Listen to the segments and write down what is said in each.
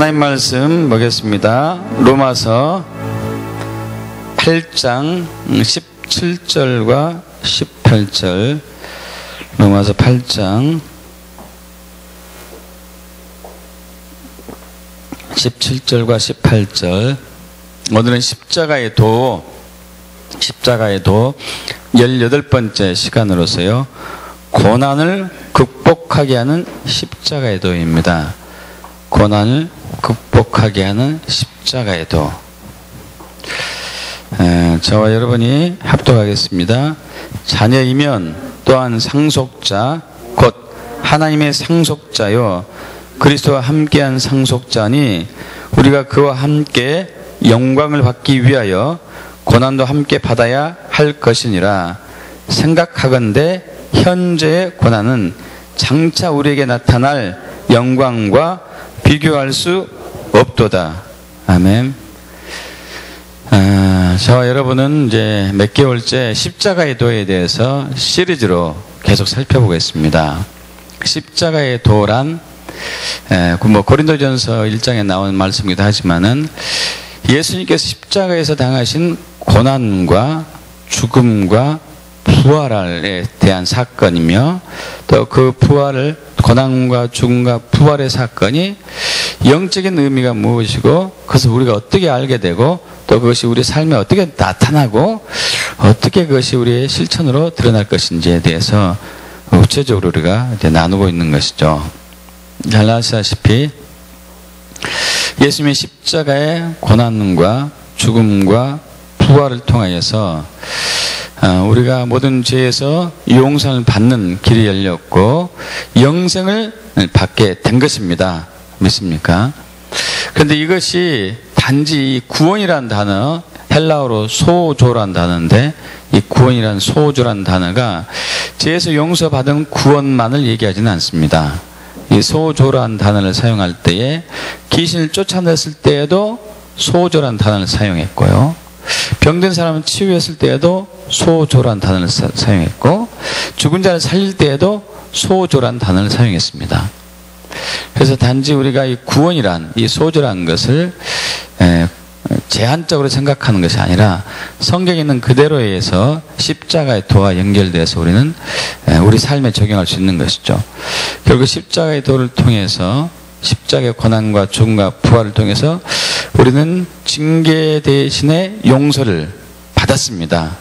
하나님 말씀 보겠습니다. 로마서 8장 17절과 18절. 로마서 8장 17절과 18절. 오늘은 십자가의 도 18번째 시간으로서요, 고난을 극복하게 하는 십자가의 도입니다. 고난을 극복하게 하는 십자가의 도. 저와 여러분이 합독하겠습니다. 자녀이면 또한 상속자, 곧 하나님의 상속자요 그리스도와 함께한 상속자니, 우리가 그와 함께 영광을 받기 위하여 고난도 함께 받아야 할 것이니라. 생각하건대 현재의 고난은 장차 우리에게 나타날 영광과 비교할 수 없도다. 아멘. 저와 여러분은 이제 몇 개월째 십자가의 도에 대해서 시리즈로 계속 살펴보겠습니다. 십자가의 도란 고린도전서 1장에 나온 말씀이기도 하지만은, 예수님께서 십자가에서 당하신 고난과 죽음과 부활에 대한 사건이며, 또 그 부활을, 고난과 죽음과 부활의 사건이 영적인 의미가 무엇이고, 그것을 우리가 어떻게 알게 되고, 또 그것이 우리 삶에 어떻게 나타나고, 어떻게 그것이 우리의 실천으로 드러날 것인지에 대해서 구체적으로 우리가 이제 나누고 있는 것이죠. 잘 아시다시피 예수님의 십자가의 고난과 죽음과 부활을 통하여서 우리가 모든 죄에서 용서를 받는 길이 열렸고 영생을 받게 된 것입니다. 믿습니까? 그런데 이것이 단지 구원이라는 단어, 헬라어로 소조라는 단어인데, 이 구원이라는 소조라는 단어가 죄에서 용서받은 구원만을 얘기하지는 않습니다. 이 소조라는 단어를 사용할 때에 귀신을 쫓아냈을 때에도 소조라는 단어를 사용했고요, 병든 사람을 치유했을 때에도 소조라는 단어를 사용했고, 죽은 자를 살릴 때에도 소조라는 단어를 사용했습니다. 그래서 단지 우리가 이 구원이란, 이 소조라는 것을 제한적으로 생각하는 것이 아니라 성경에 있는 그대로에 의해서 십자가의 도와 연결돼서 우리는 우리 삶에 적용할 수 있는 것이죠. 결국 십자가의 도를 통해서, 십자가의 고난과 죽음과 부활을 통해서 우리는 징계 대신에 용서를 받았습니다.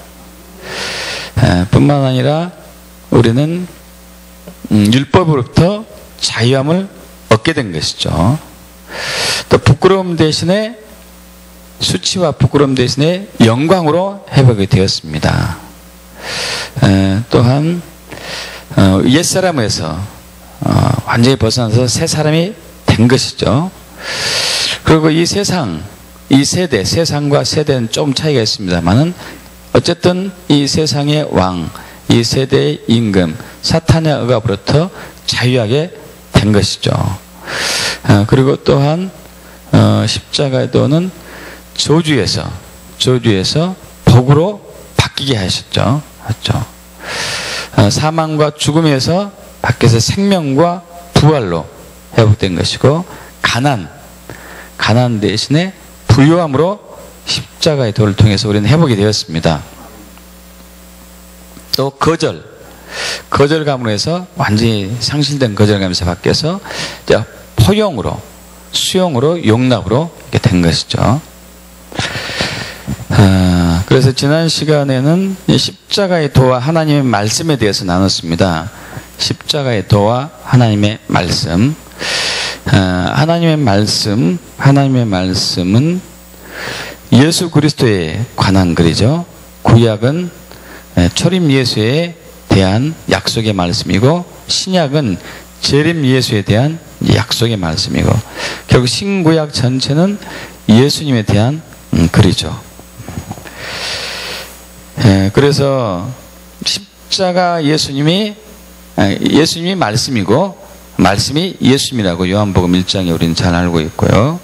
뿐만 아니라 우리는 율법으로부터 자유함을 얻게 된 것이죠. 또 부끄러움 대신에, 수치와 부끄러움 대신에 영광으로 회복이 되었습니다. 또한 옛사람에서 완전히 벗어나서 새 사람이 된 것이죠. 그리고 이 세상, 이 세대, 세상과 세대는 좀 차이가 있습니다만은, 어쨌든 이 세상의 왕, 이 세대의 임금, 사탄의 억압으로부터 자유하게 된 것이죠. 그리고 또한 십자가의 도는 저주에서 복으로 바뀌게 하셨죠. 맞죠? 사망과 죽음에서 밖에서 생명과 부활로 회복된 것이고, 가난 대신에 부요함으로 십자가의 도를 통해서 우리는 회복이 되었습니다. 또 거절감으로 해서 완전히 상실된 거절감에서 바뀌어서 이제 포용으로, 수용으로, 용납으로 이렇게 된 것이죠. 그래서 지난 시간에는 십자가의 도와 하나님의 말씀에 대해서 나눴습니다. 십자가의 도와 하나님의 말씀. 하나님의 말씀은 예수 그리스도에 관한 글이죠. 구약은 초림 예수에 대한 약속의 말씀이고, 신약은 재림 예수에 대한 약속의 말씀이고, 결국 신구약 전체는 예수님에 대한 글이죠. 그래서 십자가 예수님이 말씀이고, 말씀이 예수님이라고 요한복음 1장에 우리는 잘 알고 있고요.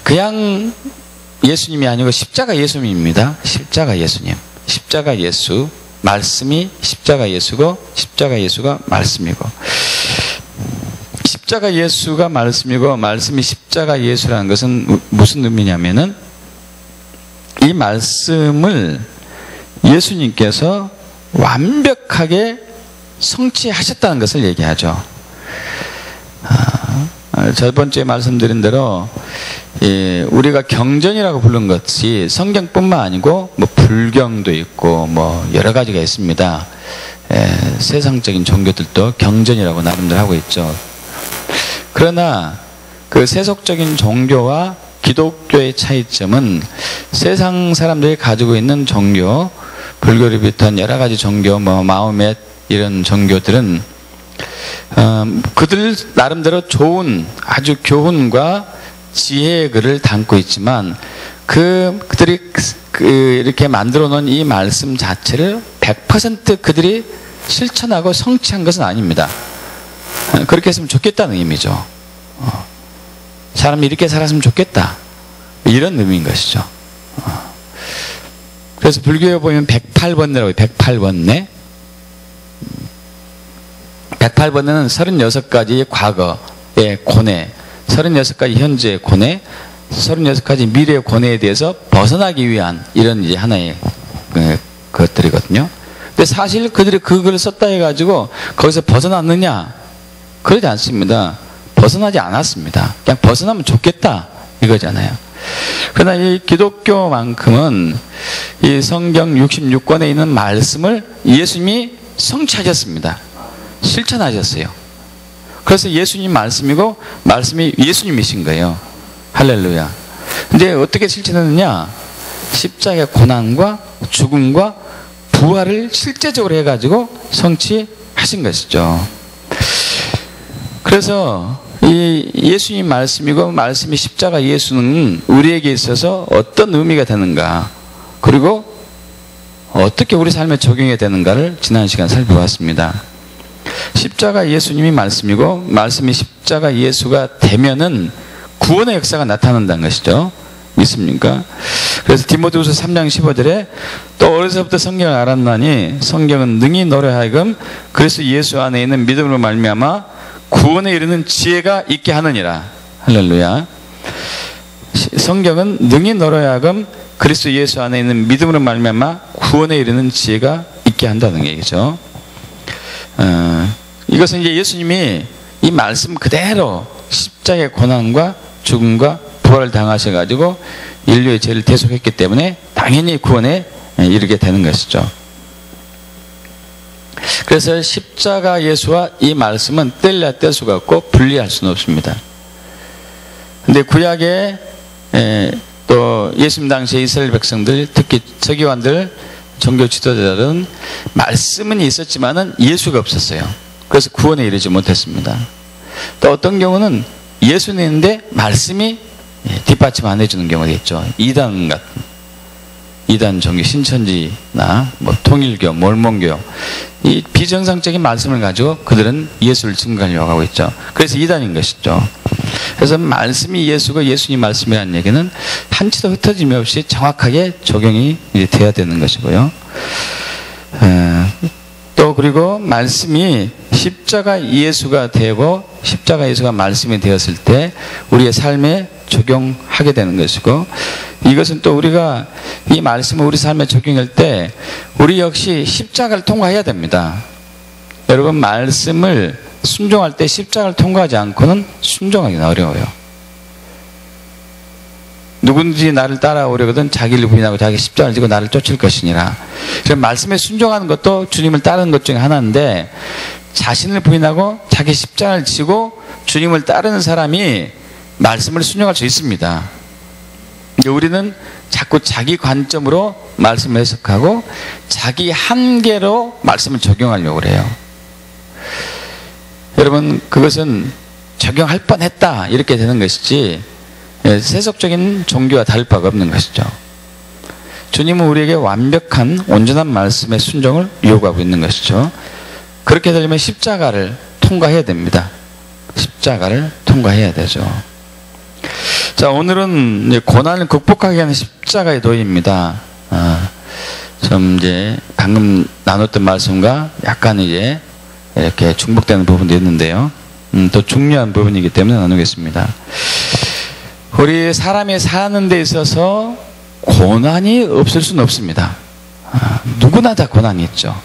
그냥 예수님이 아니고 십자가 예수님입니다. 십자가 예수님, 십자가 예수, 말씀이 십자가 예수고, 십자가 예수가 말씀이고, 십자가 예수가 말씀이고 말씀이 십자가 예수라는 것은 무슨 의미냐면은 이 말씀을 예수님께서 완벽하게 성취하셨다는 것을 얘기하죠. 저번 주에 말씀드린 대로 우리가 경전이라고 부른 것이 성경뿐만 아니고 뭐 불경도 있고 뭐 여러 가지가 있습니다. 세상적인 종교들도 경전이라고 나름대로 하고 있죠. 그러나 그 세속적인 종교와 기독교의 차이점은 세상 사람들이 가지고 있는 종교, 불교를 비롯한 여러 가지 종교, 뭐 마호멧 이런 종교들은 그들 나름대로 좋은 아주 교훈과 지혜의 글을 담고 있지만 그들이 이렇게 만들어 놓은 이 말씀 자체를 100% 그들이 실천하고 성취한 것은 아닙니다. 그렇게 했으면 좋겠다는 의미죠. 사람이 이렇게 살았으면 좋겠다, 이런 의미인 것이죠. 그래서 불교에 보면 108번뇌라고 해요. 108번뇌. 108번뇌는 36가지의 과거의 고뇌, 36가지 현재의 고뇌, 36가지 미래의 고뇌에 대해서 벗어나기 위한 이런 이제 하나의 것들이거든요. 근데 사실 그들이 그 글을 썼다 해가지고 거기서 벗어났느냐? 그러지 않습니다. 벗어나지 않았습니다. 그냥 벗어나면 좋겠다, 이거잖아요. 그러나 이 기독교만큼은 이 성경 66권에 있는 말씀을 예수님이 성취하셨습니다. 실천하셨어요. 그래서 예수님 말씀이고 말씀이 예수님이신 거예요. 할렐루야. 근데 어떻게 실천했느냐? 십자가의 고난과 죽음과 부활을 실제적으로 해가지고 성취하신 것이죠. 그래서 이 예수님 말씀이고 말씀이 십자가 예수는 우리에게 있어서 어떤 의미가 되는가, 그리고 어떻게 우리 삶에 적용이 되는가를 지난 시간 살펴봤습니다. 십자가 예수님이 말씀이고 말씀이 십자가 예수가 되면은 구원의 역사가 나타난다는 것이죠. 믿습니까? 그래서 디모데후서 3장 15절에 또 어려서부터 성경을 알았나니 성경은 능히 너로 하여금 그리스도 예수 안에 있는 믿음으로 말미암아 구원에 이르는 지혜가 있게 하느니라. 할렐루야. 성경은 능히 너로 하여금 그리스도 예수 안에 있는 믿음으로 말미암아 구원에 이르는 지혜가 있게 한다는 얘기죠. 이것은 이제 예수님이 이 말씀 그대로 십자가의 고난과 죽음과 부활을 당하셔가지고 인류의 죄를 대속했기 때문에 당연히 구원에 이르게 되는 것이죠. 그래서 십자가 예수와 이 말씀은 뗄래야 뗄 수가 없고 분리할 수는 없습니다. 근데 구약에 또 예수님 당시에 이스라엘 백성들, 특히 서기관들, 종교 지도자들은 말씀은 있었지만은 예수가 없었어요. 그래서 구원에 이르지 못했습니다. 또 어떤 경우는 예수는 있는데 말씀이 뒷받침 안 해주는 경우도 있죠. 이단 같은, 이단 종교, 신천지나 뭐 통일교, 몰몬교, 이 비정상적인 말씀을 가지고 그들은 예수를 증거하려고 하고 있죠. 그래서 이단인 것이죠. 그래서 말씀이 예수고 예수님 말씀이라는 얘기는 한치도 흩어짐이 없이 정확하게 적용이 돼야 되는 것이고요. 또 그리고 말씀이 십자가 예수가 되고 십자가 예수가 말씀이 되었을 때 우리의 삶에 적용하게 되는 것이고, 이것은 또 우리가 이 말씀을 우리 삶에 적용할 때 우리 역시 십자가를 통과해야 됩니다. 여러분, 말씀을 순종할 때 십자가를 통과하지 않고는 순종하기는 어려워요. 누군지 나를 따라오려거든 자기를 부인하고 자기 십자가를 지고 나를 쫓을 것이니라. 그래서 말씀에 순종하는 것도 주님을 따르는 것 중에 하나인데, 자신을 부인하고 자기 십자가를 지고 주님을 따르는 사람이 말씀을 순종할 수 있습니다. 우리는 자꾸 자기 관점으로 말씀을 해석하고 자기 한계로 말씀을 적용하려고 그래요. 여러분, 그것은 적용할 뻔했다 이렇게 되는 것이지 세속적인 종교와 다를 바가 없는 것이죠. 주님은 우리에게 완벽한 온전한 말씀의 순종을 요구하고 있는 것이죠. 그렇게 되려면 십자가를 통과해야 됩니다. 십자가를 통과해야 되죠. 자, 오늘은 이제 고난을 극복하게 하는 십자가의 도입니다. 좀 이제 방금 나눴던 말씀과 약간 이제 이렇게 중복되는 부분도 있는데요. 더 중요한 부분이기 때문에 나누겠습니다. 우리 사람이 사는 데 있어서 고난이 없을 수는 없습니다. 누구나 다 고난이 있죠.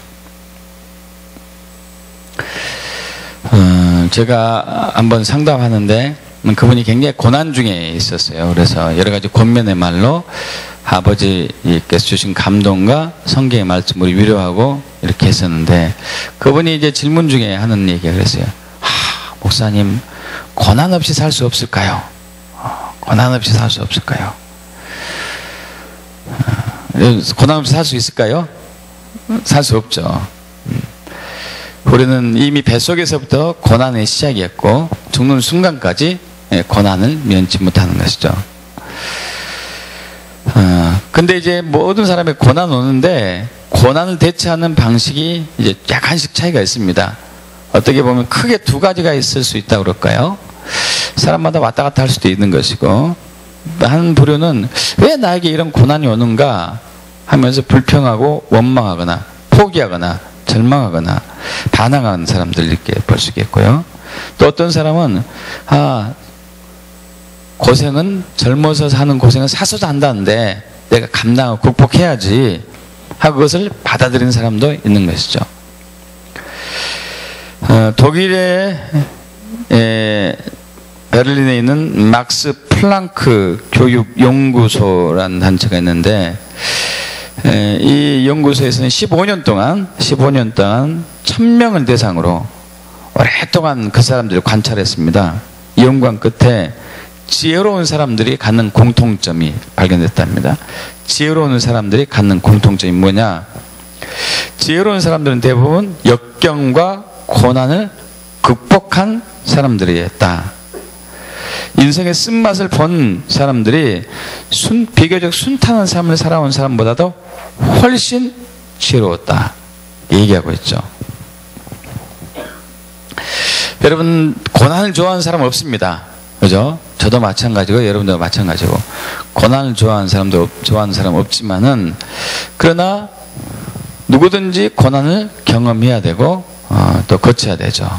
제가 한번 상담하는데 그분이 굉장히 고난 중에 있었어요. 그래서 여러 가지 권면의 말로 아버지께서 주신 감동과 성경의 말씀으로 위로하고 이렇게 했었는데, 그분이 이제 질문 중에 하는 얘기가 그랬어요. 목사님, 고난 없이 살 수 없을까요? 고난 없이 살 수 없을까요? 고난 없이 살 수 있을까요? 살 수 없죠. 우리는 이미 뱃속에서부터 고난의 시작이었고 죽는 순간까지 고난을 면치 못하는 것이죠. 근데 이제 모든 사람이 고난 오는데 고난을 대처하는 방식이 이제 약간씩 차이가 있습니다. 어떻게 보면 크게 두 가지가 있을 수 있다고 그럴까요? 사람마다 왔다 갔다 할 수도 있는 것이고, 한 부류는 왜 나에게 이런 고난이 오는가 하면서 불평하고 원망하거나 포기하거나 절망하거나 반항하는 사람들 이렇게 볼 수 있겠고요. 또 어떤 사람은 고생은 젊어서 사는 고생은 사서도 한다는데 내가 감당하고 극복해야지 하고 그것을 받아들이는 사람도 있는 것이죠. 독일의 베를린에 있는 막스 플랑크 교육연구소라는 단체가 있는데, 이 연구소에서는 15년 동안 1000명을 대상으로 오랫동안 그 사람들을 관찰했습니다. 이 연구한 끝에 지혜로운 사람들이 갖는 공통점이 발견됐답니다. 지혜로운 사람들이 갖는 공통점이 뭐냐? 지혜로운 사람들은 대부분 역경과 고난을 극복한 사람들이었다. 인생의 쓴맛을 본 사람들이 비교적 순탄한 삶을 살아온 사람보다도 훨씬 지혜로웠다 얘기하고 있죠. 여러분, 고난을 좋아하는 사람 없습니다. 그죠? 저도 마찬가지고 여러분도 마찬가지고 고난을 좋아하는 사람 없지만은, 그러나 누구든지 고난을 경험해야 되고 또 거쳐야 되죠.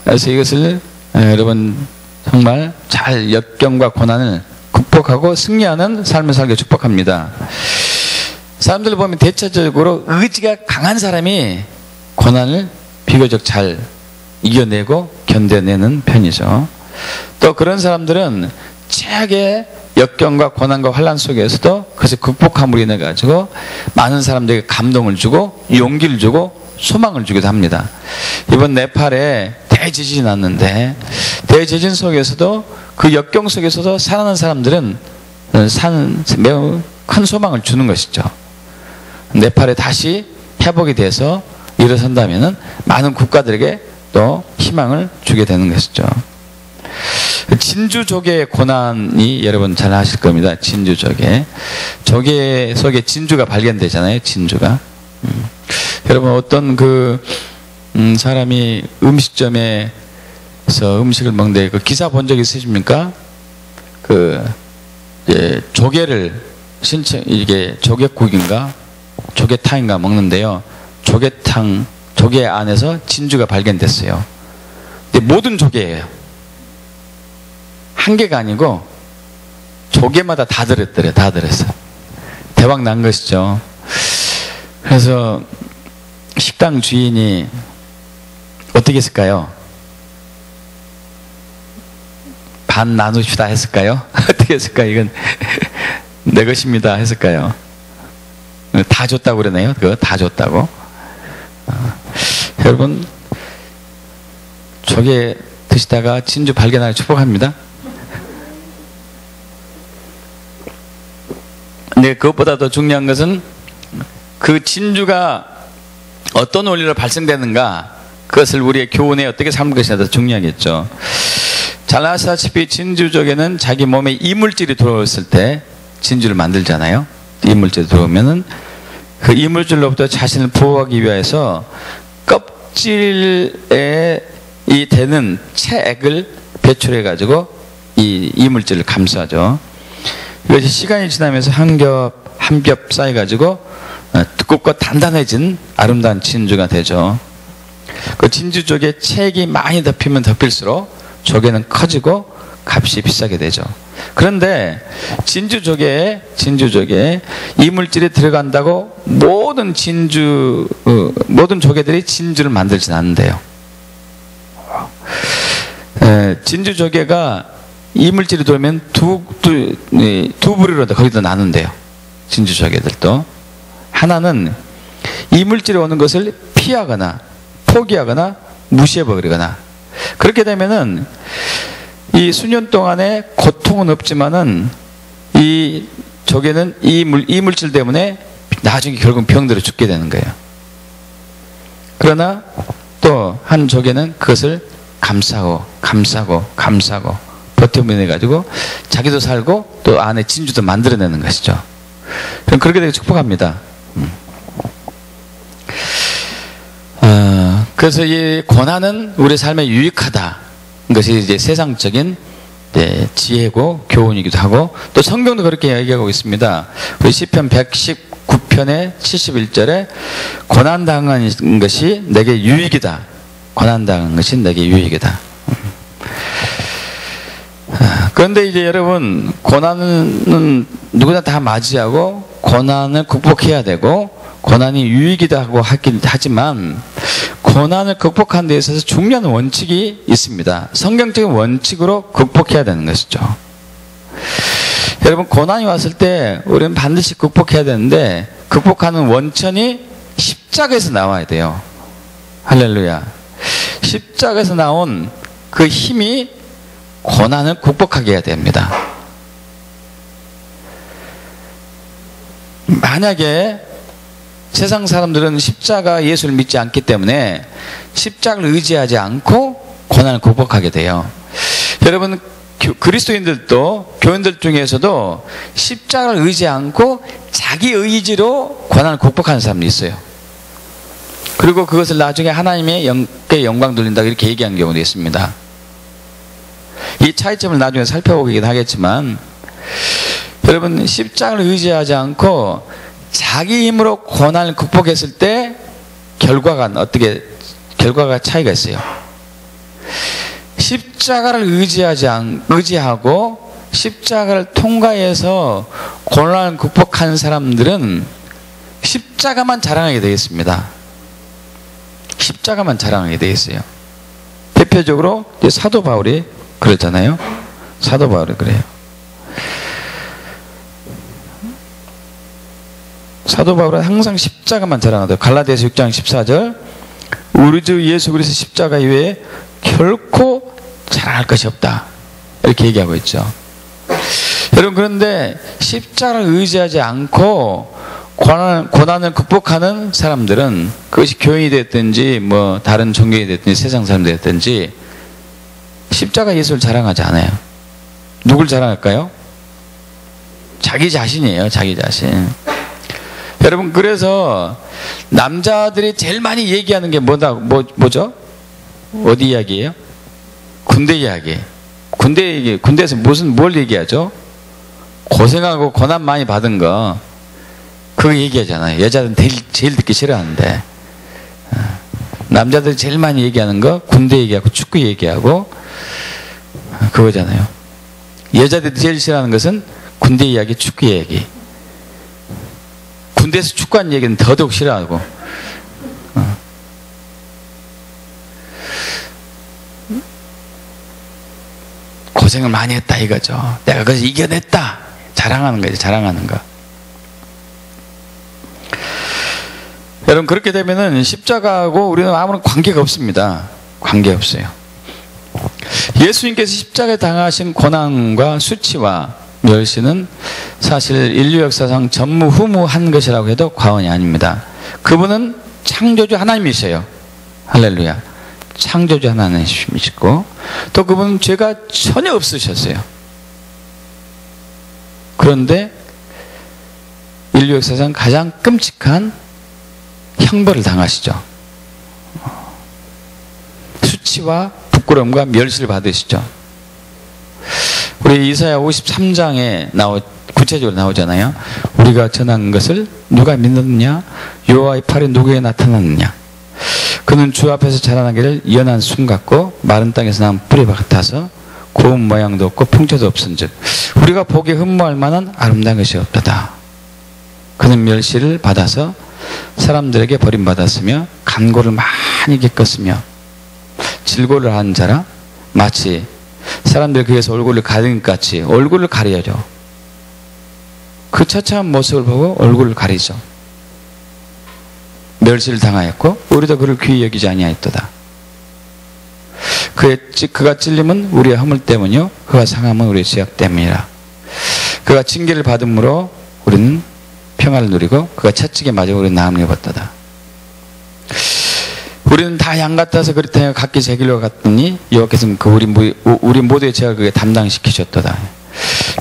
그래서 이것을 여러분 정말 잘 역경과 고난을 극복하고 승리하는 삶을 살게 축복합니다. 사람들을 보면 대체적으로 의지가 강한 사람이 고난을 비교적 잘 이겨내고 견뎌내는 편이죠. 또 그런 사람들은 최악의 역경과 고난과 환난 속에서도 그것을 극복함으로 인해 가지고 많은 사람들에게 감동을 주고 용기를 주고 소망을 주기도 합니다. 이번 네팔에 대지진이 났는데 대지진 속에서도 그 역경 속에서도 살아난 사람들은 매우 큰 소망을 주는 것이죠. 네팔에 다시 회복이 돼서 일어선다면 많은 국가들에게 또 희망을 주게 되는 것이죠. 진주조개의 고난이 여러분 잘 아실 겁니다. 진주조개. 조개 속에 진주가 발견되잖아요. 진주가. 여러분, 어떤 사람이 음식점에서 음식을 먹는데 그 기사 본 적 있으십니까? 조개를 이게 조개국인가 조개탕인가 먹는데요. 조개 안에서 진주가 발견됐어요. 근데 모든 조개예요. 한 개가 아니고 조개마다 다 들었더래요. 다 들었어요. 대박 난 것이죠. 그래서 식당 주인이 어떻게 했을까요? 반 나누시다 했을까요? 어떻게 했을까요? 이건 내 것입니다 했을까요? 다 줬다고 그러네요. 그거 다 줬다고. 여러분, 조개 드시다가 진주 발견하기 축복합니다. 근데 그것보다 더 중요한 것은 그 진주가 어떤 원리로 발생되는가, 그것을 우리의 교훈에 어떻게 삼는 것이 더 중요하겠죠. 잘 아시다시피 진주조개는 자기 몸에 이물질이 들어왔을 때 진주를 만들잖아요. 이물질이 들어오면은 그 이물질로부터 자신을 보호하기 위해서 껍질에 이 되는 체액을 배출해 가지고 이 이물질을 감싸죠. 이것이 시간이 지나면서 한 겹 쌓여 가지고 두껍고 단단해진 아름다운 진주가 되죠. 그 진주조개 체액이 많이 덮이면 덮일수록 조개는 커지고 값이 비싸게 되죠. 그런데 진주조개에 이물질이 들어간다고 모든 조개들이 진주를 만들지는 않는데요. 진주조개가 이물질이 들어오면 두 부류로 거기도 나눈대요. 진주조개들도. 하나는 이물질이 오는 것을 피하거나 포기하거나 무시해버리거나, 그렇게 되면은 이 수년 동안에 고통은 없지만은 이 조개는 이물질 때문에 나중에 결국 병들어 죽게 되는 거예요. 그러나 또 한 조개는 그것을 감싸고 버텨내가지고 자기도 살고 또 안에 진주도 만들어내는 것이죠. 그럼 그렇게 되게 축복합니다. 그래서 이 고난은 우리 삶에 유익하다. 이것이 이제 세상적인 지혜고 교훈이기도 하고, 또 성경도 그렇게 얘기하고 있습니다. 우리 시편 119편의 71절에 고난당한 것이 내게 유익이다. 고난당한 것이 내게 유익이다. 그런데 이제 여러분, 고난은 누구나 다 맞이하고 고난을 극복해야 되고 고난이 유익이라고 하긴 하지만, 고난을 극복하는 데 있어서 중요한 원칙이 있습니다. 성경적인 원칙으로 극복해야 되는 것이죠. 여러분, 고난이 왔을 때 우리는 반드시 극복해야 되는데, 극복하는 원천이 십자가에서 나와야 돼요. 할렐루야. 십자가에서 나온 그 힘이 고난을 극복하게 해야 됩니다. 만약에 세상 사람들은 십자가 예수를 믿지 않기 때문에 십자가를 의지하지 않고 고난을 극복하게 돼요. 여러분, 그리스도인들도, 교인들 중에서도 십자가를 의지 않고 자기 의지로 고난을 극복하는 사람도 있어요. 그리고 그것을 나중에 하나님의 영광 돌린다, 이렇게 얘기하는 경우도 있습니다. 이 차이점을 나중에 살펴보긴 하겠지만, 여러분, 십자가를 의지하지 않고 자기 힘으로 고난을 극복했을 때 결과가 차이가 있어요. 십자가를 의지하고 십자가를 통과해서 고난을 극복한 사람들은 십자가만 자랑하게 되겠습니다. 십자가만 자랑하게 되어 있어요. 대표적으로 사도 바울이 그랬잖아요. 사도 바울이 그래요. 사도 바울은 항상 십자가만 자랑하더라고요. 갈라디아서 6장 14절, 우리 주 예수 그리스도 십자가 이외에 결코 자랑할 것이 없다, 이렇게 얘기하고 있죠. 여러분, 그런데 십자가를 의지하지 않고 고난을 극복하는 사람들은, 그것이 교인이 됐든지 뭐 다른 종교인이 됐든지 세상 사람들이 됐든지, 십자가 예수를 자랑하지 않아요. 누굴 자랑할까요? 자기 자신이에요. 자기 자신. 여러분, 그래서 남자들이 제일 많이 얘기하는 게 뭐죠? 어디 이야기예요? 군대 이야기. 군대에서 뭘 얘기하죠? 고생하고 고난 많이 받은 거, 그거 얘기하잖아요. 여자들은 제일 듣기 싫어하는데, 남자들이 제일 많이 얘기하는 거 군대 얘기하고 축구 얘기하고 그거잖아요. 여자들이 제일 싫어하는 것은 군대 이야기, 축구 얘기. 군대에서 축구하는 얘기는 더더욱 싫어하고. 고생을 많이 했다 이거죠. 내가 그래서 이겨냈다, 자랑하는 거죠. 자랑하는 거. 여러분, 그렇게 되면은 십자가하고 우리는 아무런 관계가 없습니다. 관계없어요. 예수님께서 십자가에 당하신 고난과 수치와 멸시는 사실 인류 역사상 전무후무한 것이라고 해도 과언이 아닙니다. 그분은 창조주 하나님이세요. 할렐루야. 창조주 하나님이시고, 또 그분은 죄가 전혀 없으셨어요. 그런데 인류 역사상 가장 끔찍한 형벌을 당하시죠. 수치와 부끄러움과 멸시를 받으시죠. 우리 이사야 53장에 구체적으로 나오잖아요. 우리가 전한 것을 누가 믿느냐? 여호와의 팔이 누구에 나타났느냐? 그는 주 앞에서 자라나기를 연한 순 같고 마른 땅에서 난 뿌리 같아서 고운 모양도 없고 풍채도 없은즉 우리가 보기에 흠모할 만한 아름다운 것이 없도다. 그는 멸시를 받아서 사람들에게 버림받았으며 간고를 많이 겪었으며 질고를 한 자라 마치 사람들이 그에서 얼굴을 가리는 것 같이 얼굴을 가려줘. 그 처참한 모습을 보고 얼굴을 가리죠. 멸시를 당하였고 우리도 그를 귀히 여기지 아니하였도다. 그가 찔림은 우리의 허물 때문이요 그가 상함은 우리의 죄악 때문이라. 그가 징계를 받음으로 우리는 평화를 누리고 그가 채찍에 맞아 우리는 나음을 입었도다. 우리는 다 양 같아서 그렇다며 각기 제 길로 갔더니 여호와께서는 우리 모두의 죄악을 그게 담당시키셨도다.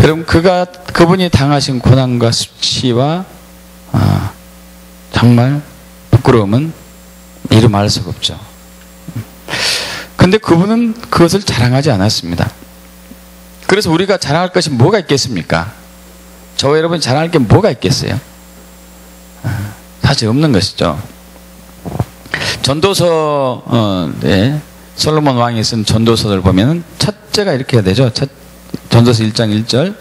여러분 그분이 당하신 고난과 수치와 정말 부끄러움은 이루 말할 수가 없죠. 근데 그분은 그것을 자랑하지 않았습니다. 그래서 우리가 자랑할 것이 뭐가 있겠습니까? 저와 여러분이 자랑할 게 뭐가 있겠어요? 사실 없는 것이죠. 전도서, 솔로몬 왕이 쓴 전도서를 보면 첫째가 이렇게 해야 되죠. 전도서 1장 1절.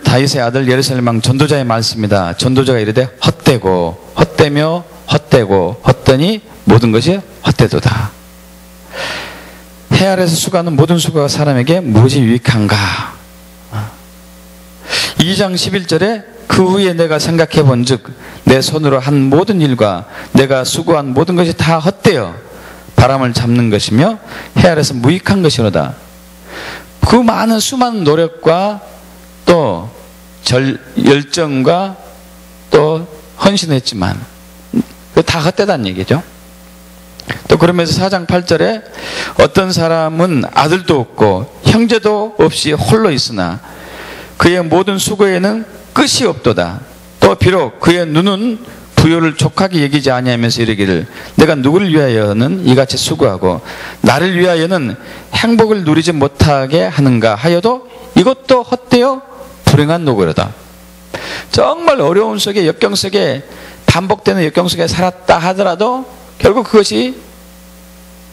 다윗의 아들 예루살렘 왕 전도자의 말씀이다. 전도자가 이르되 헛되고 헛되며 헛되고 헛되니 모든 것이 헛되도다. 해 아래서 수고하는 모든 수고가 사람에게 무엇이 유익한가. 2장 11절에 그 후에 내가 생각해 본즉 내 손으로 한 모든 일과 내가 수고한 모든 것이 다 헛되어 바람을 잡는 것이며 해 아래서 무익한 것이로다. 그 많은 수많은 노력과 또 열정과 또 헌신했지만 다 헛되다는 얘기죠. 또 그러면서 4장 8절에 어떤 사람은 아들도 없고 형제도 없이 홀로 있으나 그의 모든 수고에는 끝이 없도다. 또 비록 그의 눈은 부요를 족하게 여기지 아니하면서 이르기를 내가 누구를 위하여는 이같이 수고하고 나를 위하여는 행복을 누리지 못하게 하는가 하여도 이것도 헛되어 불행한 노고로다. 정말 어려움 속에 역경 속에 반복되는 역경 속에 살았다 하더라도 결국 그것이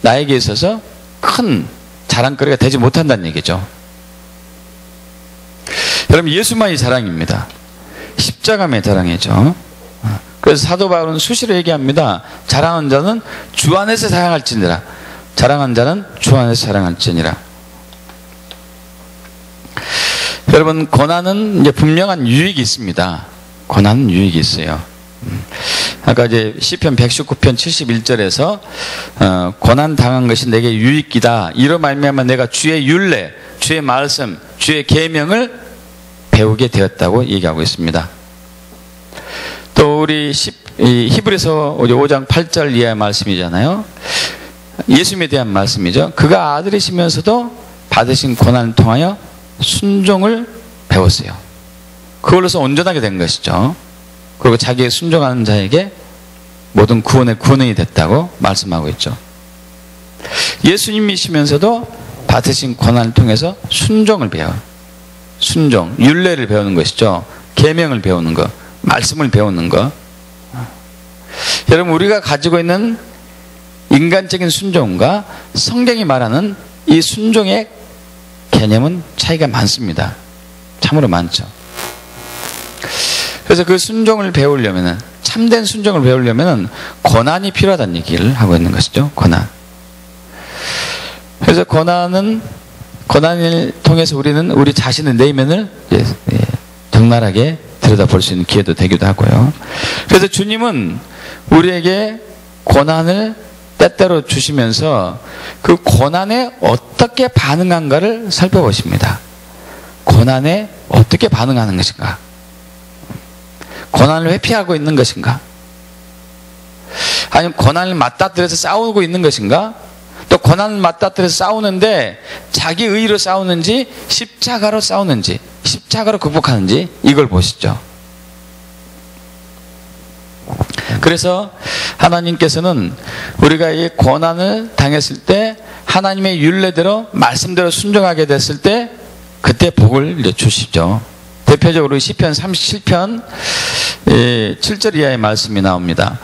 나에게 있어서 큰 자랑거리가 되지 못한다는 얘기죠. 여러분 예수만이 자랑입니다. 십자가만이 자랑이죠. 그래서 사도 바울은 수시로 얘기합니다. 자랑하는 자는 주 안에서 자랑할지니라. 자랑한 자는 주 안에서 자랑할지니라. 여러분 고난은 이제 분명한 유익이 있습니다. 고난은 유익이 있어요. 아까 이제 시편 119편 71절에서 고난 당한 것이 내게 유익이다. 이로 말미암아 내가 주의 율례, 주의 말씀, 주의 계명을 배우게 되었다고 얘기하고 있습니다. 또 우리 히브리서 5장 8절 이하의 말씀이잖아요. 예수님에 대한 말씀이죠. 그가 아들이시면서도 받으신 고난을 통하여 순종을 배웠어요. 그걸로서 온전하게 된 것이죠. 그리고 자기의 순종하는 자에게 모든 구원의 구원이 됐다고 말씀하고 있죠. 예수님이시면서도 받으신 고난을 통해서 순종을 배워요. 순종, 율례를 배우는 것이죠. 계명을 배우는 것, 말씀을 배우는 것. 여러분 우리가 가지고 있는 인간적인 순종과 성경이 말하는 이 순종의 개념은 차이가 많습니다. 참으로 많죠. 그래서 그 순종을 배우려면, 참된 순종을 배우려면 고난이 필요하다는 얘기를 하고 있는 것이죠. 고난. 그래서 고난을 통해서 우리는 우리 자신의 내면을 적나라하게 들여다볼 수 있는 기회도 되기도 하고요. 그래서 주님은 우리에게 고난을 때때로 주시면서 그 고난에 어떻게 반응한가를 살펴보십니다. 고난에 어떻게 반응하는 것인가? 고난을 회피하고 있는 것인가? 아니면 고난을 맞닥뜨려서 싸우고 있는 것인가? 또 고난을 맞닥뜨려서 싸우는데 자기 의의로 싸우는지 십자가로 싸우는지 십자가로 극복하는지 이걸 보시죠. 그래서 하나님께서는 우리가 이 고난을 당했을 때 하나님의 율례대로 말씀대로 순종하게 됐을 때 그때 복을 주시죠. 대표적으로 시편 37편 7절 이하의 말씀이 나옵니다.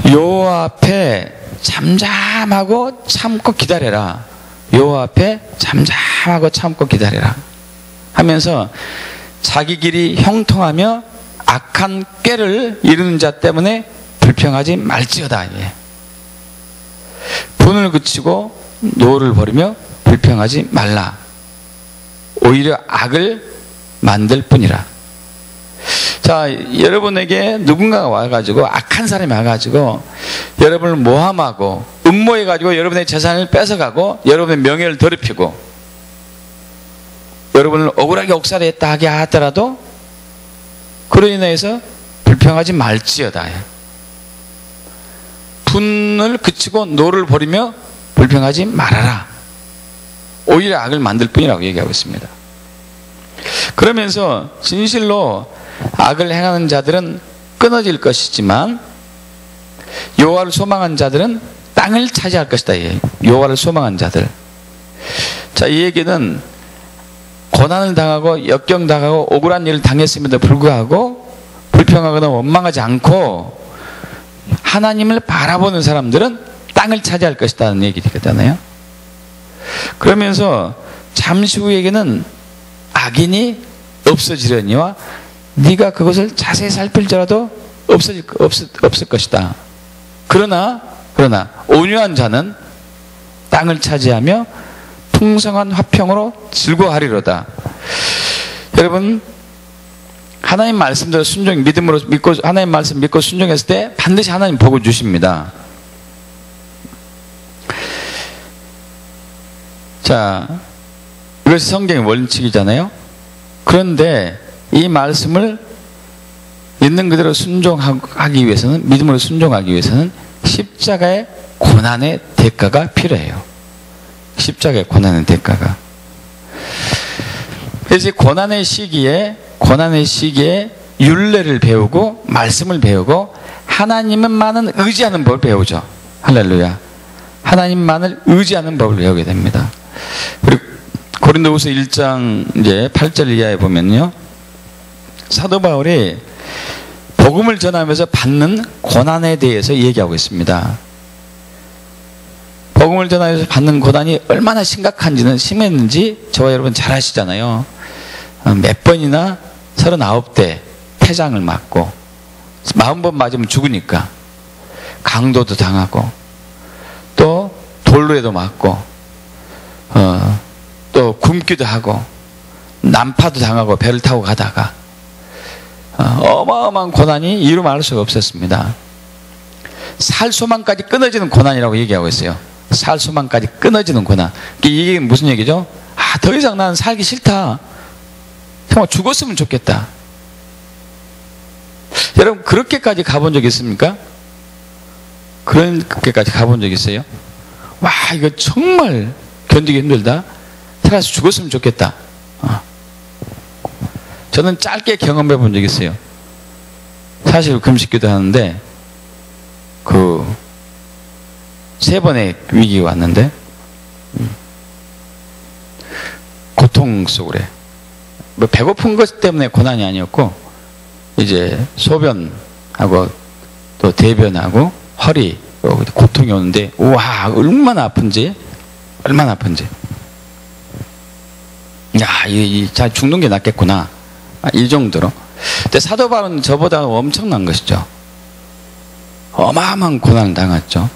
여호와 앞에 잠잠하고 참고 기다려라. 여호와 앞에 잠잠하고 참고 기다려라 하면서 자기 길이 형통하며 악한 꾀를 이루는 자 때문에 불평하지 말지어다. 예. 분을 그치고 노를 버리며 불평하지 말라. 오히려 악을 만들 뿐이라. 자, 여러분에게 누군가가 와가지고 악한 사람이 와가지고 여러분을 모함하고 음모해가지고 여러분의 재산을 뺏어가고 여러분의 명예를 더럽히고 여러분을 억울하게 옥살이했다 하게 하더라도 그로 인해서 불평하지 말지어다. 분을 그치고 노를 버리며 불평하지 말아라. 오히려 악을 만들 뿐이라고 얘기하고 있습니다. 그러면서 진실로 악을 행하는 자들은 끊어질 것이지만 여호와를 소망한 자들은 땅을 차지할 것이다. 여호와를 소망한 자들. 자, 이 얘기는 고난을 당하고 역경당하고 억울한 일을 당했음에도 불구하고 불평하거나 원망하지 않고 하나님을 바라보는 사람들은 땅을 차지할 것이라는 얘기거든요. 그러면서 잠시 후에게는 악인이 없어지려니와 네가 그것을 자세히 살필지라도 없을 것이다. 그러나 온유한 자는 땅을 차지하며 풍성한 화평으로 즐거워하리로다. 여러분, 하나님 말씀대로 믿음으로 믿고 하나님 말씀 믿고 순종했을 때 반드시 하나님 복을 주십니다. 자, 이것이 성경의 원칙이잖아요. 그런데 이 말씀을 있는 그대로 순종하기 위해서는, 믿음으로 순종하기 위해서는 십자가의 고난의 대가가 필요해요. 십자가의 고난의 대가가. 그래서 고난의 시기에 율례를 배우고 말씀을 배우고 하나님만을 의지하는 법을 배우죠. 할렐루야. 하나님만을 의지하는 법을 배우게 됩니다. 그리고 고린도후서 1장 이제 8절 이하에 보면요, 사도 바울이 복음을 전하면서 받는 고난에 대해서 얘기하고 있습니다. 복음을 전하면서 받는 고난이 얼마나 심했는지 저와 여러분 잘 아시잖아요. 몇 번이나 39대 태장을 맞고 40번 맞으면 죽으니까 강도도 당하고 또 돌로에도 맞고 또 굶기도 하고 난파도 당하고 배를 타고 가다가 어마어마한 고난이 이루 말할 수가 없었습니다. 살 소망까지 끊어지는 고난이라고 얘기하고 있어요. 살 소망까지 끊어지는 고난. 이게 무슨 얘기죠? 더 이상 나는 살기 싫다. 정말 죽었으면 좋겠다. 여러분, 그렇게까지 가본 적 있습니까? 그렇게까지 가본 적 있어요? 와, 이거 정말 견디기 힘들다. 살아서 죽었으면 좋겠다. 저는 짧게 경험해 본 적이 있어요. 사실 금식기도 하는데 3번의 위기가 왔는데 고통 속으로 뭐 배고픈 것 때문에 고난이 아니었고 이제 소변하고 또 대변하고 허리 고통이 오는데 우와, 얼마나 아픈지 야, 잘 죽는 게 낫겠구나, 이 정도로. 근데 사도 바울은 저보다 엄청난 것이죠. 어마어마한 고난을 당했죠.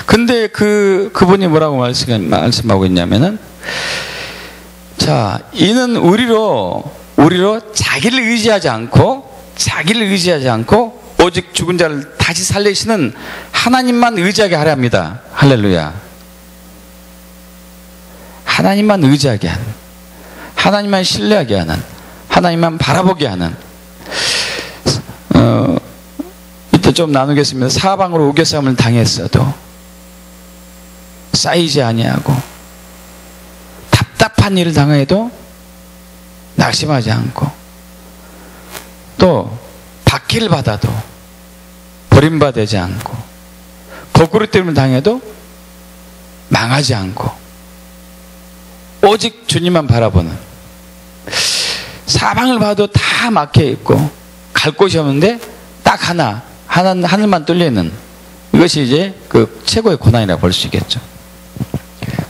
근데 그분이 뭐라고 말씀하고 있냐면은, 자, 이는 우리로 자기를 의지하지 않고 오직 죽은 자를 다시 살리시는 하나님만 의지하게 하려 합니다. 할렐루야. 하나님만 의지하게 하는, 하나님만 신뢰하게 하는, 하나님만 바라보게 하는. 이때 좀 나누겠습니다. 사방으로 우겨싸움을 당했어도 쌓이지 아니하고 답답한 일을 당해도 낙심하지 않고 또 박해를 받아도 버림받지 않고 거꾸로 때문에 당해도 망하지 않고 오직 주님만 바라보는, 사방을 봐도 다 막혀 있고 갈 곳이 없는데 딱 하늘만 뚫려 있는 이것이 이제 그 최고의 고난이라고 볼 수 있겠죠.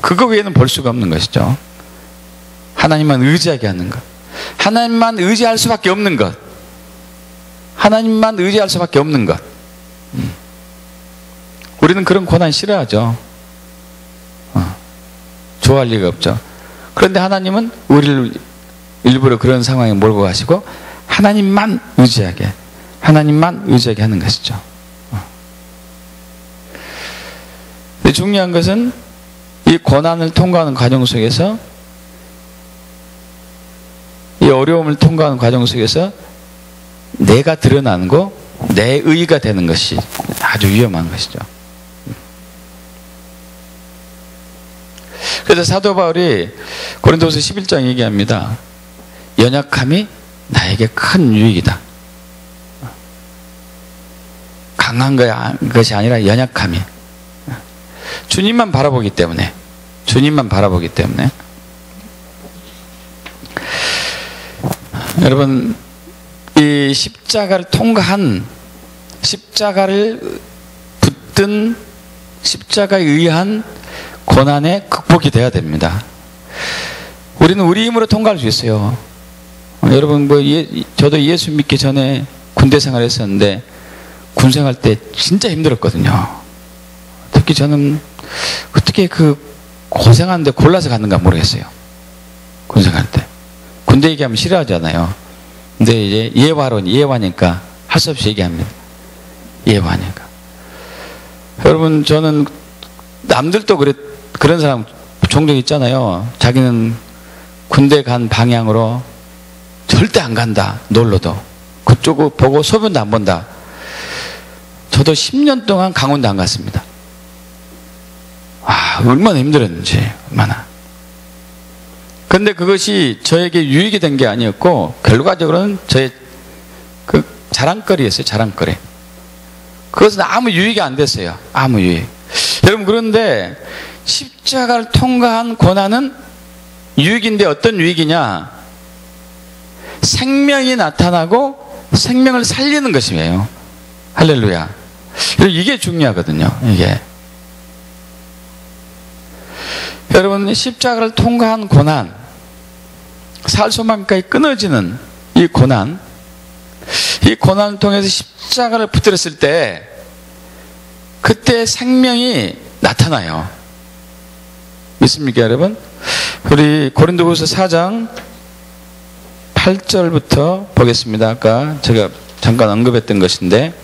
그거 외에는 볼 수가 없는 것이죠. 하나님만 의지하게 하는 것, 하나님만 의지할 수밖에 없는 것, 하나님만 의지할 수밖에 없는 것. 우리는 그런 고난 싫어하죠. 좋아할 리가 없죠. 그런데 하나님은 우리를 일부러 그런 상황에 몰고 가시고 하나님만 의지하게, 하나님만 의지하게 하는 것이죠. 근데 중요한 것은 이 고난을 통과하는 과정 속에서, 이 어려움을 통과하는 과정 속에서 내가 드러나는 거, 내 의가 되는 것이 아주 위험한 것이죠. 그래서 사도 바울이 고린도서 11장 얘기합니다. 연약함이 나에게 큰 유익이다. 강한 것이 아니라 연약함이. 주님만 바라보기 때문에, 주님만 바라보기 때문에. 여러분, 이 십자가를 통과한, 십자가를 붙든 십자가에 의한 고난의 극복이 돼야 됩니다. 우리는 우리 힘으로 통과할 수 있어요. 여러분, 저도 예수 믿기 전에 군대 생활했었는데 군생활 때 진짜 힘들었거든요. 특히 저는 어떻게 그 고생하는데 골라서 갔는가 모르겠어요. 군생활 때. 군대 얘기하면 싫어하잖아요. 근데 이제 예화니까 할 수 없이 얘기합니다. 예화니까. 여러분, 저는 남들도 그런 사람 종종 있잖아요. 자기는 군대 간 방향으로 절대 안 간다. 놀러도. 그쪽을 보고 소변도 안 본다. 저도 10년 동안 강원도 안 갔습니다. 얼마나 힘들었는지, 얼마나. 근데 그것이 저에게 유익이 된 게 아니었고, 결과적으로는 저의 그 자랑거리였어요, 자랑거리. 그것은 아무 유익이 안 됐어요. 아무 유익. 여러분, 그런데 십자가를 통과한 고난은 유익인데 어떤 유익이냐? 생명이 나타나고 생명을 살리는 것이에요. 할렐루야. 이게 중요하거든요, 이게. 여러분, 십자가를 통과한 고난, 살 소망까지 끊어지는 이 고난, 이 고난을 통해서 십자가를 붙들었을 때 그때 생명이 나타나요. 믿습니까, 여러분? 우리 고린도후서 4장 8절부터 보겠습니다. 아까 제가 잠깐 언급했던 것인데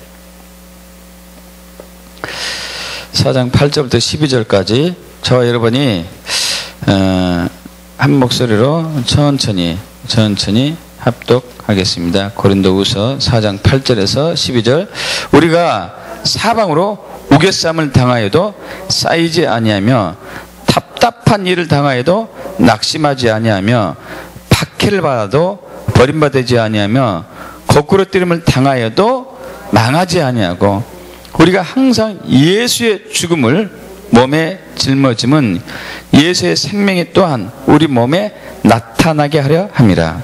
4장 8절부터 12절까지 저와 여러분이 한 목소리로 천천히 합독하겠습니다. 고린도후서 4장 8절에서 12절. 우리가 사방으로 우겨쌈을 당하여도 쌓이지 아니하며 답답한 일을 당하여도 낙심하지 아니하며 박해를 받아도 버림받지 아니하며 거꾸로 뛰림을 당하여도 망하지 아니하고 우리가 항상 예수의 죽음을 몸에 짊어짐은 예수의 생명이 또한 우리 몸에 나타나게 하려 함이라.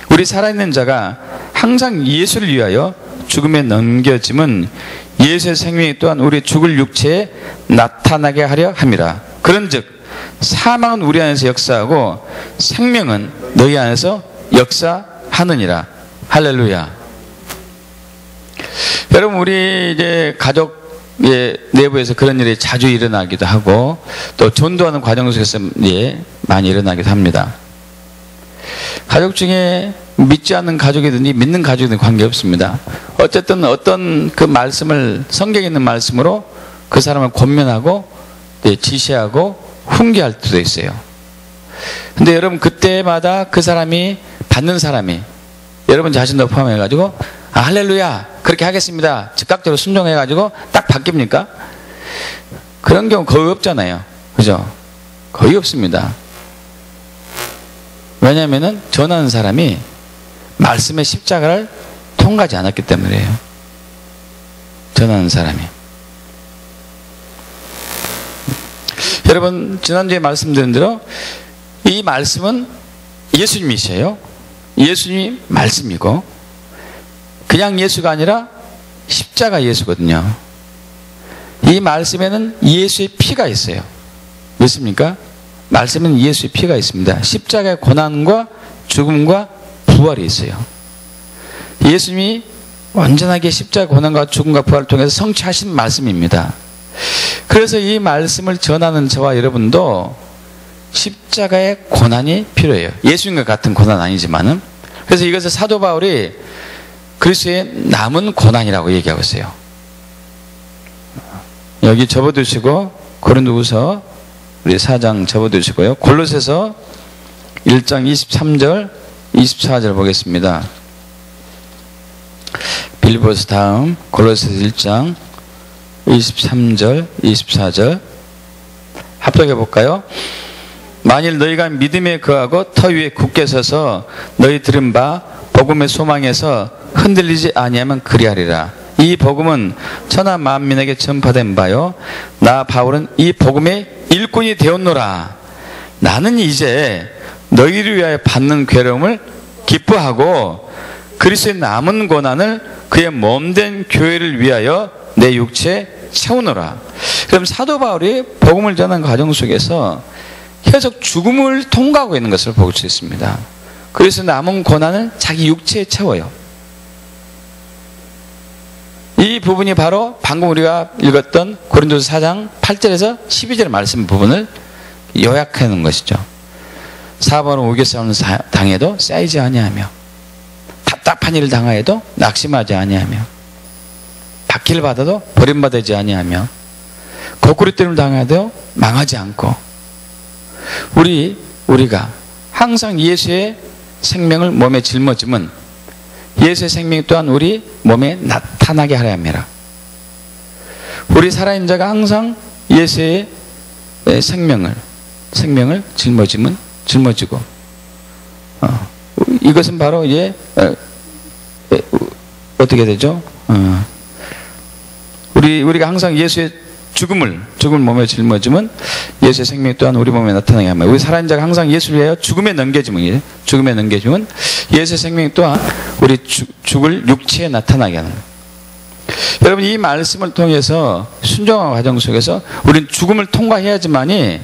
우리 살아있는 자가 항상 예수를 위하여 죽음에 넘겨짐은 예수의 생명이 또한 우리 죽을 육체에 나타나게 하려 함이라. 그런즉 사망은 우리 안에서 역사하고 생명은 너희 안에서 역사하느니라. 할렐루야. 여러분, 우리 이제 가족 내부에서 그런 일이 자주 일어나기도 하고 또 전도하는 과정 속에서 많이 일어나기도 합니다. 가족 중에 믿지 않는 가족이든지 믿는 가족이든 관계없습니다. 어쨌든 어떤 그 말씀을, 성경에 있는 말씀으로 그 사람을 권면하고 지시하고 훈계할 수도 있어요. 근데 여러분, 그때마다 그 사람이 받는 사람이 여러분 자신도 포함해가지고 할렐루야 그렇게 하겠습니다 즉각적으로 순종해가지고 딱 바뀝니까? 그런 경우 거의 없잖아요. 그죠? 거의 없습니다. 왜냐하면 전하는 사람이 말씀의 십자가를 통과하지 않았기 때문이에요. 전하는 사람이. 여러분, 지난주에 말씀드린 대로 이 말씀은 예수님이세요. 예수님이 말씀이고 그냥 예수가 아니라 십자가 예수거든요. 이 말씀에는 예수의 피가 있어요. 믿습니까? 말씀에는 예수의 피가 있습니다. 십자가의 고난과 죽음과 부활이 있어요. 예수님이 완전하게 십자가 고난과 죽음과 부활을 통해서 성취하신 말씀입니다. 그래서 이 말씀을 전하는 저와 여러분도 십자가의 고난이 필요해요. 예수님과 같은 고난 아니지만은. 그래서 이것을 사도 바울이 그리스도의 남은 고난이라고 얘기하고 있어요. 여기 접어두시고 고린도후서 우리 4장 접어두시고요. 골로새서 1장 23절 24절 보겠습니다. 빌립보서 다음 골로새서 1장 23절 24절 합독해 볼까요? 만일 너희가 믿음에 거하고 터 위에 굳게 서서 너희 들은 바 복음의 소망에서 흔들리지 아니하면 그리하리라. 이 복음은 천하 만민에게 전파된 바요 나 바울은 이 복음의 일꾼이 되었노라. 나는 이제 너희를 위하여 받는 괴로움을 기뻐하고 그리스도의 남은 고난을 그의 몸된 교회를 위하여 내 육체에 채우노라. 그럼 사도 바울이 복음을 전하는 과정 속에서 계속 죽음을 통과하고 있는 것을 볼 수 있습니다. 그래서 남은 고난을 자기 육체에 채워요. 이 부분이 바로 방금 우리가 읽었던 고린도서 4장 8절에서 12절 말씀 부분을 요약해 놓은 것이죠. 사방으로 우겨싸움을 당해도 쌓이지 아니하며 답답한 일을 당하여도 낙심하지 아니하며 박해를 받아도 버림받지 아니하며 거꾸로 때림을 당해도 망하지 않고 우리가 항상 예수의 생명을 몸에 짊어지면 예수의 생명 또한 우리 몸에 나타나게 하려 합니다. 우리 살아있는 자가 항상 예수의 생명을 짊어지고 이것은 바로 이제 어떻게 되죠? 우리가 항상 예수의 죽음을 몸에 짊어지면 예수의 생명 또한 우리 몸에 나타나게 합니다. 우리 살아있는 자가 항상 예수를 위하여 죽음에 넘겨지면 예수의 생명 또한 우리 죽을 육체에 나타나게 하는 거예요. 여러분 이 말씀을 통해서 순종한 과정 속에서 우리는 죽음을 통과해야지만이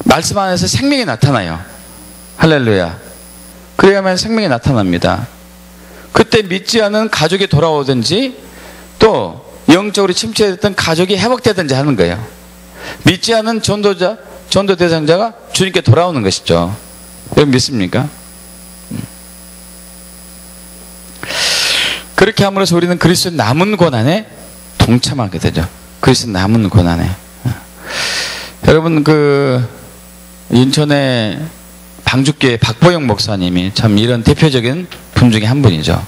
말씀 안에서 생명이 나타나요. 할렐루야. 그래야만 생명이 나타납니다. 그때 믿지 않은 가족이 돌아오든지 또 영적으로 침체됐던 가족이 회복되든지 하는 거예요. 믿지 않은 전도 대상자가 주님께 돌아오는 것이죠. 여러분 믿습니까? 그렇게 함으로써 우리는 그리스도의 남은 고난에 동참하게 되죠. 그리스도의 남은 고난에. 여러분 인천의 방주교회 박보영 목사님이 참 이런 대표적인 분 중에 한 분이죠.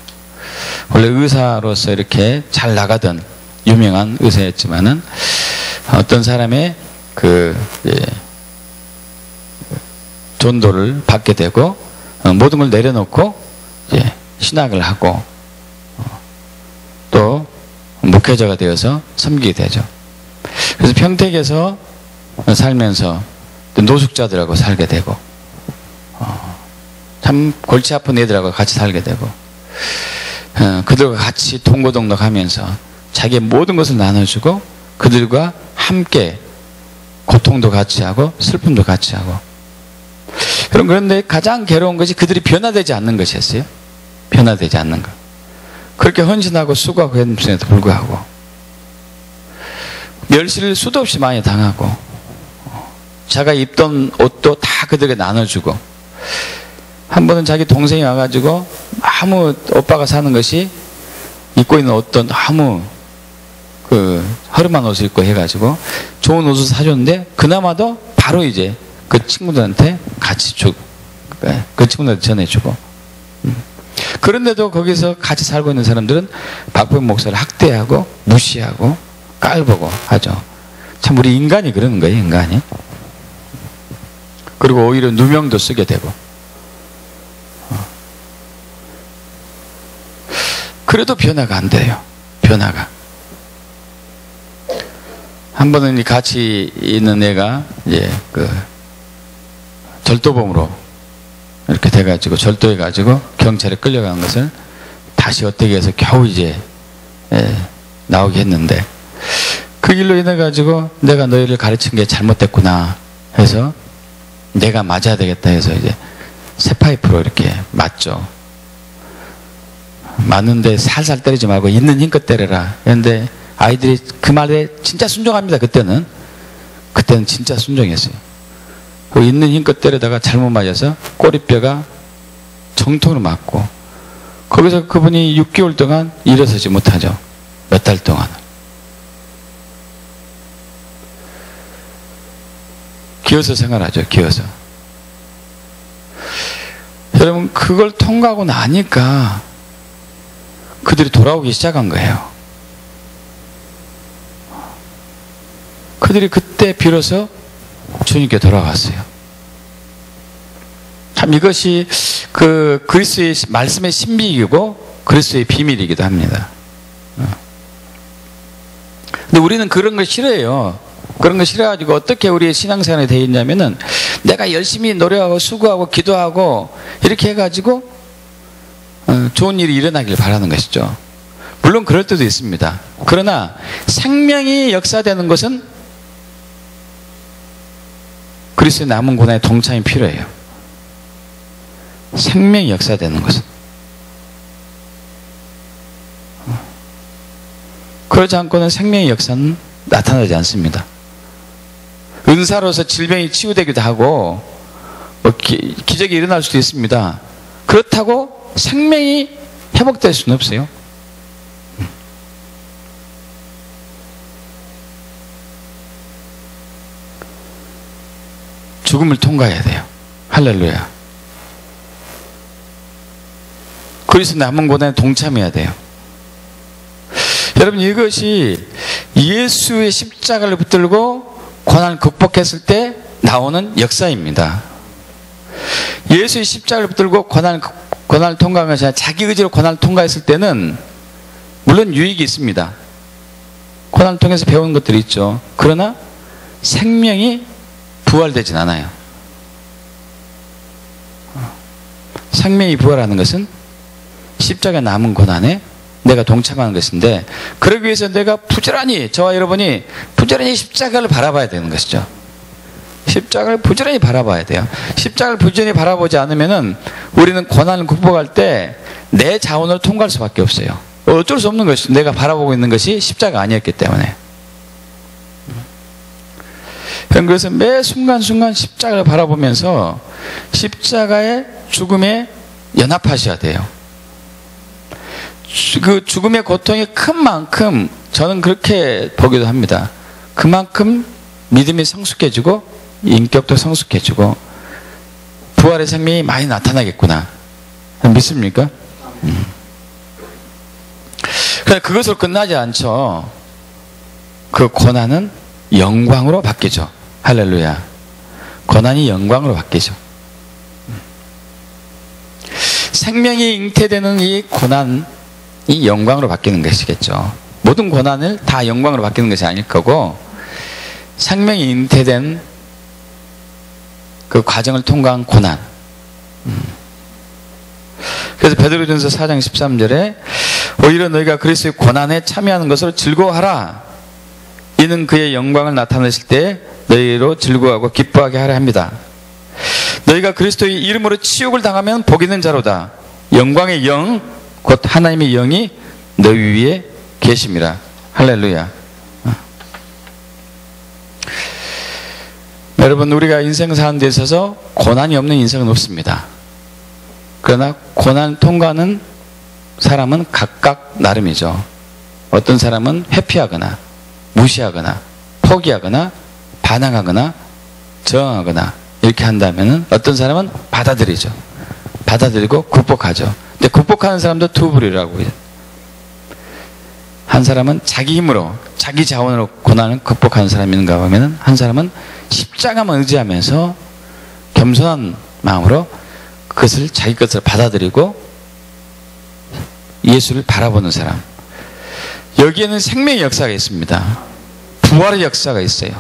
원래 의사로서 이렇게 잘 나가던 유명한 의사였지만은 어떤 사람의 전도를 받게 되고 모든 걸 내려놓고 이제 신학을 하고 또 목회자가 되어서 섬기게 되죠. 그래서 평택에서 살면서 노숙자들하고 살게 되고 참 골치 아픈 애들하고 같이 살게 되고 그들과 같이 동고동락하면서 자기의 모든 것을 나눠주고 그들과 함께 고통도 같이 하고 슬픔도 같이 하고 그런데 가장 괴로운 것이 그들이 변화되지 않는 것이었어요. 변화되지 않는 것. 그렇게 헌신하고 수고하고 했음에도 불구하고 멸시를 수도 없이 많이 당하고 자기가 입던 옷도 다 그들에게 나눠주고 한 번은 자기 동생이 와가지고 아무 오빠가 사는 것이 입고 있는 옷도 너무 허름한 옷을 입고 해가지고 좋은 옷을 사줬는데 그나마도 바로 이제 그 친구들한테 그 친구들한테 전해주고 그런데도 거기서 같이 살고 있는 사람들은 박보영 목사를 학대하고 무시하고 깔보고 하죠. 참 우리 인간이 그러는 거예요. 인간이. 그리고 오히려 누명도 쓰게 되고 그래도 변화가 안 돼요. 변화가. 한 번은 같이 있는 애가 이제 절도범으로 이렇게 돼가지고 절도해가지고 경찰에 끌려간 것을 다시 어떻게 해서 겨우 이제 나오게 했는데 그 길로 인해 가지고 내가 너희를 가르친 게 잘못됐구나 해서 내가 맞아야 되겠다 해서 이제 새 파이프로 이렇게 맞죠. 맞는데 살살 때리지 말고 있는 힘껏 때려라. 그런데 아이들이 그 말에 진짜 순종합니다. 그때는 진짜 순종했어요. 그 있는 힘껏 때리다가 잘못 맞아서 꼬리뼈가 정통으로 맞고, 거기서 그분이 6개월 동안 일어서지 못하죠. 몇 달 동안. 기어서 생활하죠. 기어서. 여러분, 그걸 통과하고 나니까 그들이 돌아오기 시작한 거예요. 그들이 그때 비로소 주님께 돌아갔어요. 참 이것이 그 그리스도의 말씀의 신비이고 그리스도의 비밀이기도 합니다. 근데 우리는 그런 걸 싫어해요. 그런 거 싫어가지고 어떻게 우리의 신앙생활이 되어 있냐면은 내가 열심히 노력하고 수고하고 기도하고 이렇게 해가지고 좋은 일이 일어나길 바라는 것이죠. 물론 그럴 때도 있습니다. 그러나 생명이 역사되는 것은 그리스도의 남은 고난의 동참이 필요해요. 생명이 역사되는 것은. 그러지 않고는 생명의 역사는 나타나지 않습니다. 은사로서 질병이 치유되기도 하고 뭐 기적이 일어날 수도 있습니다. 그렇다고 생명이 회복될 수는 없어요. 죽음을 통과해야 돼요. 할렐루야. 그리스도 남은 고난에 동참해야 돼요. 여러분, 이것이 예수의 십자가를 붙들고 고난을 극복했을 때 나오는 역사입니다. 예수의 십자가를 붙들고 고난을 통과한 것이 아니라 자기 의지로 고난을 통과했을 때는 물론 유익이 있습니다. 고난을 통해서 배운 것들이 있죠. 그러나 생명이 부활되진 않아요. 생명이 부활하는 것은 십자가에 남은 고난에 내가 동참하는 것인데, 그러기 위해서 내가 부지런히, 저와 여러분이 부지런히 십자가를 바라봐야 되는 것이죠. 십자가를 부지런히 바라봐야 돼요. 십자가를 부지런히 바라보지 않으면은 우리는 고난을 극복할 때 내 자원으로 통과할 수밖에 없어요. 어쩔 수 없는 것이, 내가 바라보고 있는 것이 십자가 아니었기 때문에. 그래서 매 순간순간 십자가를 바라보면서 십자가의 죽음에 연합하셔야 돼요. 그 죽음의 고통이 큰 만큼, 저는 그렇게 보기도 합니다. 그만큼 믿음이 성숙해지고 인격도 성숙해지고 부활의 생명이 많이 나타나겠구나. 믿습니까? 그런데 그것으로 끝나지 않죠. 그 고난은 영광으로 바뀌죠. 할렐루야. 고난이 영광으로 바뀌죠. 생명이 잉태되는 이 고난이 영광으로 바뀌는 것이겠죠. 모든 고난을 다 영광으로 바뀌는 것이 아닐 거고, 생명이 잉태된 그 과정을 통과한 고난. 그래서 베드로전서 4장 13절에 오히려 너희가 그리스도의 고난에 참여하는 것으로 즐거워하라. 이는 그의 영광을 나타내실 때 너희로 즐거워하고 기뻐하게 하려 합니다. 너희가 그리스도의 이름으로 치욕을 당하면 복 있는 자로다. 영광의 영, 곧 하나님의 영이 너희 위에 계심이라. 할렐루야. 여러분, 우리가 인생 사는 데 있어서 고난이 없는 인생은 없습니다. 그러나 고난 통과하는 사람은 각각 나름이죠. 어떤 사람은 회피하거나 무시하거나 포기하거나 반항하거나 저항하거나 이렇게 한다면 어떤 사람은 받아들이죠. 받아들이고 극복하죠. 근데 극복하는 사람도 두 부류라고 해요. 한 사람은 자기 힘으로, 자기 자원으로 고난을 극복하는 사람이 있는가 하면, 한 사람은 십자가만 의지하면서 겸손한 마음으로 그것을 자기 것을 받아들이고 예수를 바라보는 사람. 여기에는 생명의 역사가 있습니다. 부활의 역사가 있어요.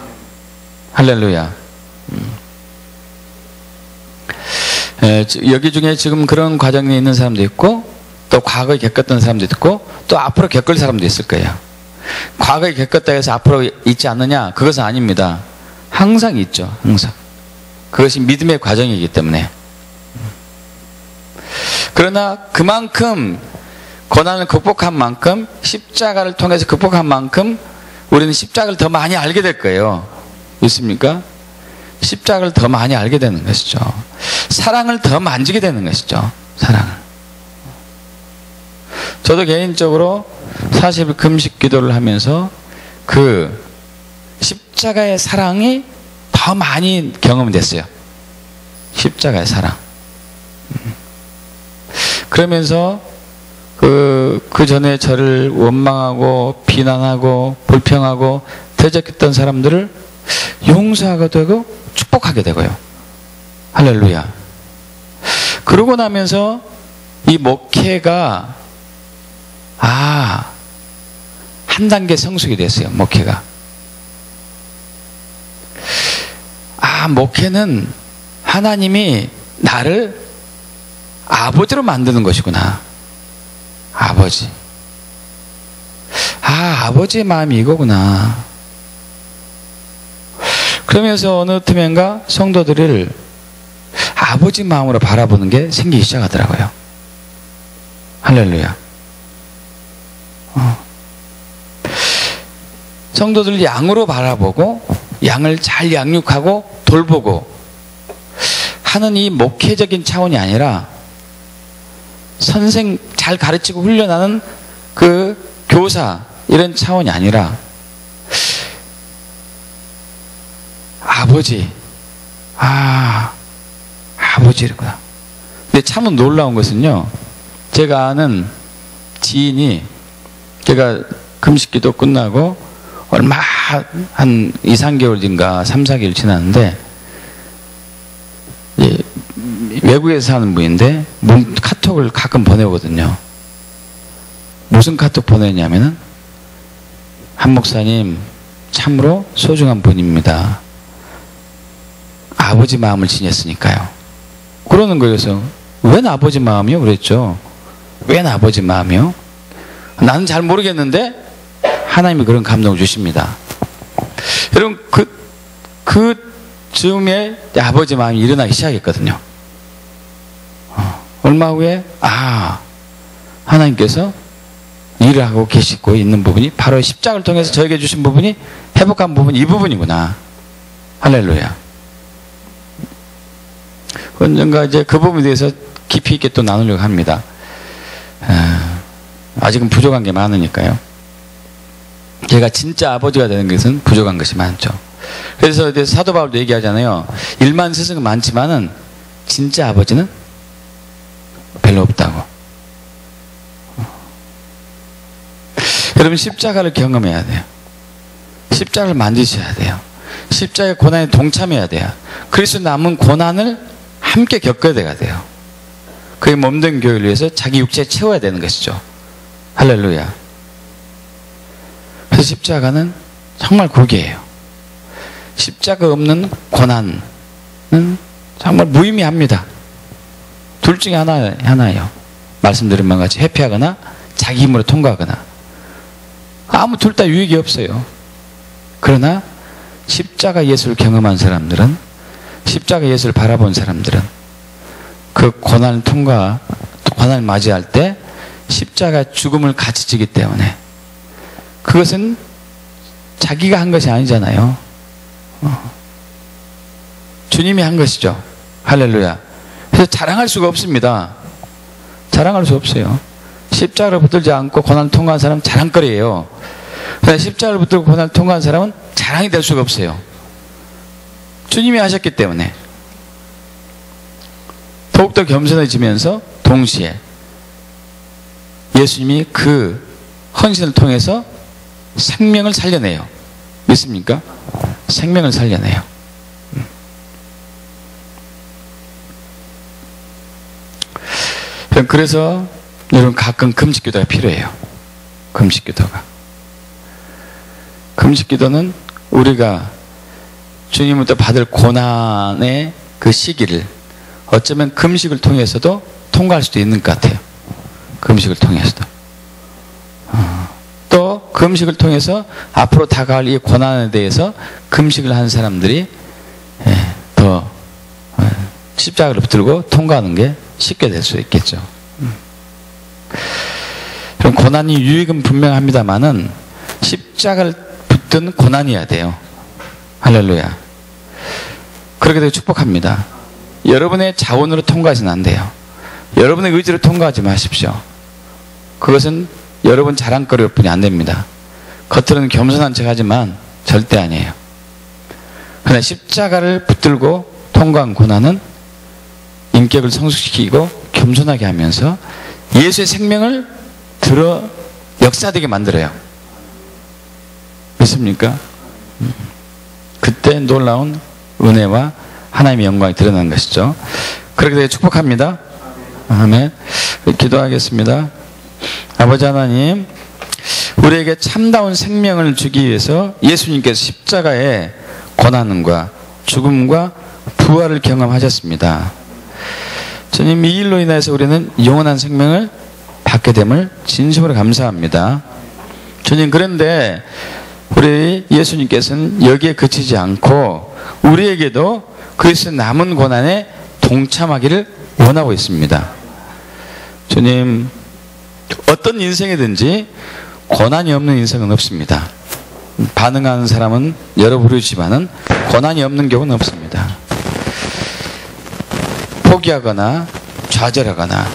할렐루야. 여기 중에 지금 그런 과정에 있는 사람도 있고, 또 과거에 겪었던 사람도 있고, 또 앞으로 겪을 사람도 있을 거예요. 과거에 겪었다 해서 앞으로 있지 않느냐? 그것은 아닙니다. 항상 있죠. 항상. 그것이 믿음의 과정이기 때문에. 그러나 그만큼 고난을 극복한 만큼, 십자가를 통해서 극복한 만큼 우리는 십자가를 더 많이 알게 될 거예요. 있습니까? 십자가를 더 많이 알게 되는 것이죠. 사랑을 더 만지게 되는 것이죠. 사랑을. 저도 개인적으로 40일 금식 기도를 하면서 그 십자가의 사랑이 더 많이 경험됐어요. 십자가의 사랑. 그러면서 그 전에 저를 원망하고 비난하고 불평하고 대적했던 사람들을 용서하게 되고 축복하게 되고요. 할렐루야. 그러고 나면서 이 목회가 한 단계 성숙이 됐어요. 목회가. 목회는 하나님이 나를 아버지로 만드는 것이구나. 아버지. 아버지의 마음이 이거구나. 그러면서 어느 틈엔가 성도들을 아버지 마음으로 바라보는 게 생기기 시작하더라고요. 할렐루야. 성도들 양으로 바라보고 양을 잘 양육하고 돌보고 하는 이 목회적인 차원이 아니라 선생 잘 가르치고 훈련하는 그 교사 이런 차원이 아니라 아버지. 아버지구나. 근데 참 놀라운 것은요, 제가 아는 지인이 제가 금식기도 끝나고 얼마 한 2, 3개월인가 3, 4개월 지났는데 외국에서 사는 분인데 카톡을 가끔 보내거든요. 무슨 카톡 보내냐면은 한 목사님 참으로 소중한 분입니다. 아버지 마음을 지녔으니까요. 그러는 거예요. 그래서 웬 아버지 마음이요? 그랬죠. 웬 아버지 마음이요? 나는 잘 모르겠는데 하나님이 그런 감동을 주십니다. 여러분 그 즈음에 아버지 마음이 일어나기 시작했거든요. 얼마 후에 하나님께서 일을 하고 계시고 있는 부분이 바로 십자가를 통해서 저에게 주신 부분이 회복한 부분이 이 부분이구나. 할렐루야. 언젠가 이제 그 부분에 대해서 깊이 있게 또 나누려고 합니다. 아직은 부족한 게 많으니까요. 제가 진짜 아버지가 되는 것은 부족한 것이 많죠. 그래서 이제 사도 바울도 얘기하잖아요. 일만 스승은 많지만은 진짜 아버지는 별로 없다고. 여러분 십자가를 경험해야 돼요. 십자가를 만지셔야 돼요. 십자가의 고난에 동참해야 돼요. 그리스도 남은 고난을 함께 겪어야 돼요. 그의 몸된 교회를 위해서 자기 육체에 채워야 되는 것이죠. 할렐루야. 그래서 십자가는 정말 극이에요. 십자가 없는 고난은 정말 무의미합니다. 둘 중에 하나예요. 말씀드린 것 같이 회피하거나 자기 힘으로 통과하거나 아무 둘 다 유익이 없어요. 그러나 십자가 예수를 경험한 사람들은, 십자가 예수를 바라본 사람들은 그 고난을 고난을 맞이할 때 십자가 죽음을 같이 지기 때문에 그것은 자기가 한 것이 아니잖아요. 주님이 한 것이죠. 할렐루야. 그래서 자랑할 수가 없습니다. 자랑할 수 없어요. 십자가를 붙들지 않고 고난을 통과한 사람은 자랑거리예요. 그러나 십자가를 붙들고 고난을 통과한 사람은 자랑이 될 수가 없어요. 주님이 하셨기 때문에 더욱더 겸손해지면서 동시에 예수님이 그 헌신을 통해서 생명을 살려내요. 믿습니까? 생명을 살려내요. 그래서 여러분 가끔 금식기도가 필요해요. 금식기도가. 금식기도는 우리가 주님부터 받을 고난의 그 시기를 어쩌면 금식을 통해서도 통과할 수도 있는 것 같아요. 금식을 통해서도. 또 금식을 통해서 앞으로 다가올 이 고난에 대해서 금식을 한 사람들이 더 십자가를 붙들고 통과하는 게 쉽게 될 수 있겠죠. 그럼 고난이 유익은 분명합니다만은 십자가를 붙든 고난이어야 돼요. 할렐루야. 그렇게 되고 축복합니다. 여러분의 자원으로 통과하지는 안 돼요. 여러분의 의지로 통과하지 마십시오. 그것은 여러분 자랑거리일 뿐이 안 됩니다. 겉으로는 겸손한 척 하지만 절대 아니에요. 그러나 십자가를 붙들고 통과한 고난은 인격을 성숙시키고 겸손하게 하면서 예수의 생명을 들어 역사되게 만들어요. 믿습니까? 그때 놀라운 은혜와 하나님의 영광이 드러나는 것이죠. 그렇게 되어 축복합니다. 아멘. 기도하겠습니다. 아버지 하나님, 우리에게 참다운 생명을 주기 위해서 예수님께서 십자가의 고난과 죽음과 부활을 경험하셨습니다. 주님, 이 일로 인해서 우리는 영원한 생명을 받게 됨을 진심으로 감사합니다. 주님, 그런데 우리 예수님께서는 여기에 그치지 않고 우리에게도 그리스도의 남은 고난에 동참하기를 원하고 있습니다. 주님, 어떤 인생이든지 고난이 없는 인생은 없습니다. 반응하는 사람은 여러 부류지만은 고난이 없는 경우는 없습니다. 포기하거나 좌절하거나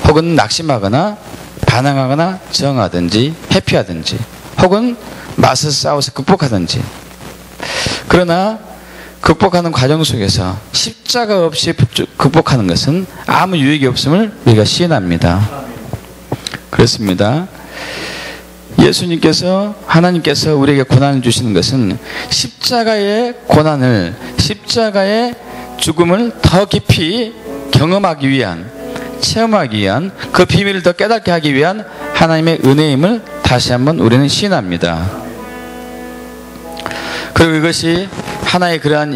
혹은 낙심하거나 반항하거나 저항하든지 회피하든지 혹은 맞서 싸워서 극복하든지, 그러나 극복하는 과정 속에서 십자가 없이 극복하는 것은 아무 유익이 없음을 우리가 시인합니다. 그렇습니다. 예수님께서, 하나님께서 우리에게 고난을 주시는 것은 십자가의 고난을, 십자가의 죽음을 더 깊이 경험하기 위한, 체험하기 위한, 그 비밀을 더 깨닫게 하기 위한 하나님의 은혜임을 다시 한번 우리는 시인합니다. 그리고 이것이 하나의 그러한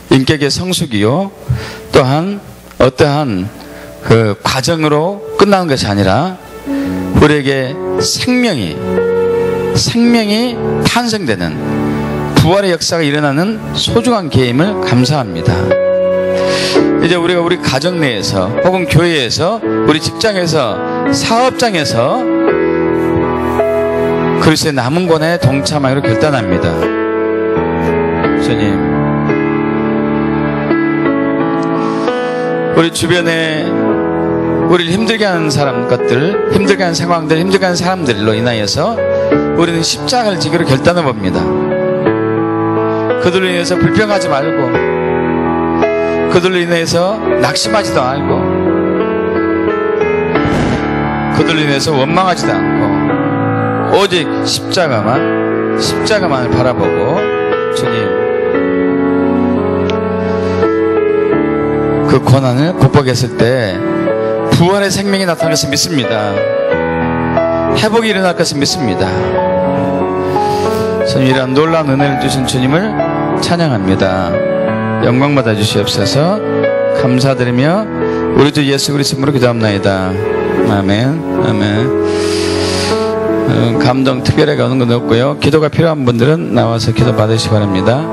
인격의 성숙이요, 또한 어떠한 그 과정으로 끝나는 것이 아니라 우리에게 생명이 탄생되는 부활의 역사가 일어나는 소중한 계임을 감사합니다. 이제 우리가 우리 가정 내에서 혹은 교회에서, 우리 직장에서, 사업장에서 그리스도의 남은 고난에 동참하기로 결단합니다. 주님, 우리 주변에 우리를 힘들게 하는 것들, 힘들게 하는 상황들, 힘들게 하는 사람들로 인하여서 우리는 십자가를 지기로 결단해 봅니다. 그들로 인해서 불평하지 말고, 그들로 인해서 낙심하지도 말고, 그들로 인해서 원망하지도 않고, 오직 십자가만을 바라보고, 주님, 그 고난을 극복했을 때 부활의 생명이 나타날 것을 믿습니다. 회복이 일어날 것을 믿습니다. 저는 이러한 놀라운 은혜를 주신 주님을 찬양합니다. 영광 받아 주시옵소서. 감사드리며 우리 주 예수 그리스도 이름으로 기도합나이다. 아멘. 아멘. 감동 특별하게 오는 건 없고요. 기도가 필요한 분들은 나와서 기도 받으시기 바랍니다.